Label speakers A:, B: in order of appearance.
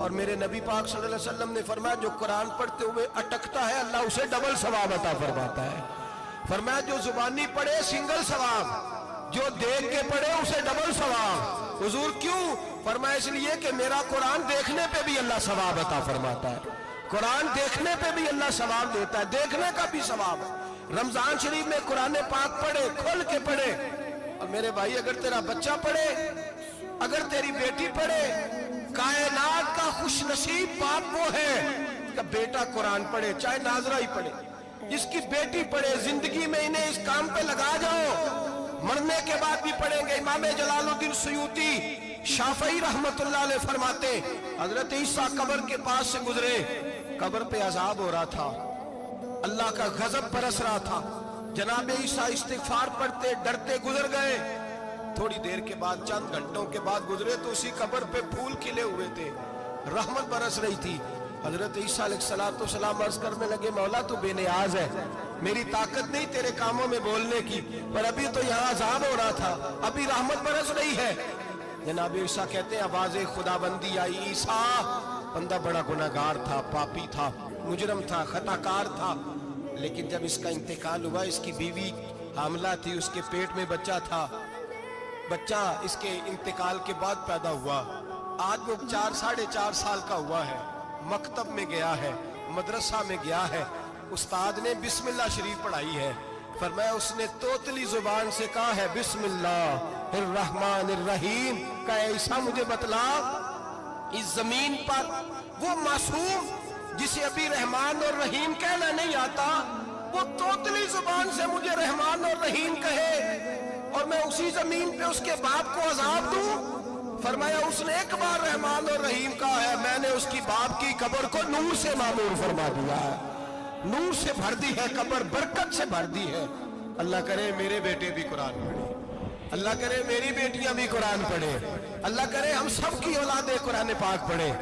A: اور میرے نبی پاک صلی اللہ علیہ وسلم نے فرمایا جو قرآن پڑھتے ہوئے اٹکتا ہے اللہ اسے ڈبل ثواب عطا فرماتا ہے۔ فرمایا جو زبانی پڑھے سنگل ثواب، جو دیکھ کے پڑھے اسے ڈبل ثواب۔ حضور کیوں؟ فرمایا اس لیے کہ میرا قرآن دیکھنے پہ بھی اللہ ثواب عطا فرماتا ہے، قرآن دیکھنے پہ بھی اللہ ثواب دیتا ہے، دیکھنے کا بھی ثواب ہے۔ رمضان شریف میں قرآن پاک پڑھے، کھول کے پڑھے۔ اور میرے بھائی اگر تیرا بچہ پڑھے، اگر تیری بیٹی پڑھے، کائنات کا خوش نصیب باپ وہ ہے کہ بیٹا قرآن پڑھے، چاہے ناظرہ ہی پڑھے، جس کی بیٹی پڑھے۔ زندگی میں انہیں اس کام پہ لگا جاؤ، مرنے کے بعد بھی پڑھیں گے۔ امام جلال الدین سیوطی شافعی رحمت اللہ علیہ فرماتے حضرت عیسیٰ قبر کے پاس سے گزرے، قبر پہ عذاب ہو رہا تھا، اللہ کا غضب برس رہا تھا، جناب عیسیٰ استغفار پڑھتے ڈرتے گزر گئے۔ تھوڑی دیر کے بعد، چند گھنٹوں کے بعد گزرے تو اسی قبر پہ پھول کھلے ہوئے تھے، رحمت برس رہی تھی۔ حضرت عیسیٰ علیہ السلام عرض کرنے لگے مولا تو بے نیاز ہے، میری طاقت نہیں تیرے کاموں میں بولنے کی، پر ابھی تو یہاں عذاب ہو رہا تھا، ابھی رحمت برس رہی ہے۔ جناب عیسیٰ کہتے ہیں آواز خداوندی آئی، عیسیٰ بندہ بڑا گناہگار تھا، پاپی تھا، مجرم تھا، خطا کار تھا، لیکن جب اس کا انتقال ہوا، اس کی بیوی حاملہ تھی، اس کے پیٹ میں بچہ تھا، بچہ اس کے انتقال کے بعد پیدا ہوا، آج وہ 4.5 سال کا ہوا ہے، مکتب میں گیا ہے، مدرسہ میں گیا ہے، استاد نے بسم اللہ شریف پڑھائی ہے، فرمایا اس نے توتلی زبان سے کہا ہے بسم اللہ الرحمن الرحیم، کہا عیسیٰ مجھے بتلا اس زمین پر وہ معصوم جسے ابھی رحمان اور رحیم کہنا نہیں آتا، وہ توتلی زبان سے مجھے رحمان اور رحیم کہے اور میں اسی زمین پہ اس کے باپ کو عذاب دوں؟ فرمایا اس نے ایک بار رحمان اور رحیم کہا ہے، میں نے اس کی باپ کی قبر کو نور سے معمور فرما دیا ہے، نور سے بھر دی ہے قبر، برکت سے بھر دی ہے۔ اللہ کرے میرے بیٹے بھی قرآن پڑھے، اللہ کرے میری بیٹیاں بھی قرآن پڑھے، اللہ کرے ہم سب کی اولادیں قرآن پاک پڑھے۔